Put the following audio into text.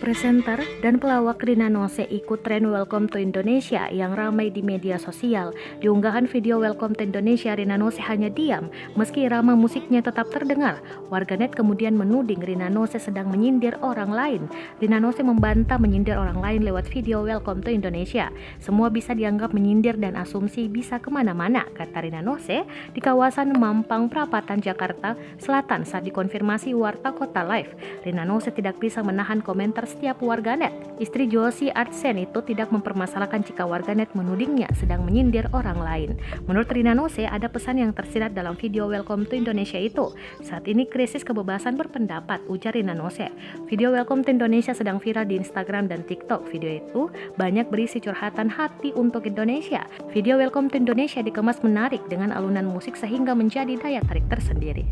Presenter dan pelawak Rina Nose ikut tren Welcome to Indonesia yang ramai di media sosial. Di unggahan video Welcome to Indonesia, Rina Nose hanya diam meski irama musiknya tetap terdengar. Warganet kemudian menuding Rina Nose sedang menyindir orang lain. Rina Nose membantah menyindir orang lain lewat video Welcome to Indonesia. Semua bisa dianggap menyindir dan asumsi bisa kemana-mana, kata Rina Nose di kawasan Mampang Perapatan, Jakarta Selatan saat dikonfirmasi Warta Kota Live. Rina Nose tidak bisa menahan komentar setiap warganet. Istri Josie Artsen itu tidak mempermasalahkan jika warganet menudingnya sedang menyindir orang lain. Menurut Rina Nose, ada pesan yang tersirat dalam video Welcome to Indonesia itu. Saat ini krisis kebebasan berpendapat, ujar Rina Nose. Video Welcome to Indonesia sedang viral di Instagram dan TikTok. Video itu banyak berisi curhatan hati untuk Indonesia. Video Welcome to Indonesia dikemas menarik dengan alunan musik sehingga menjadi daya tarik tersendiri.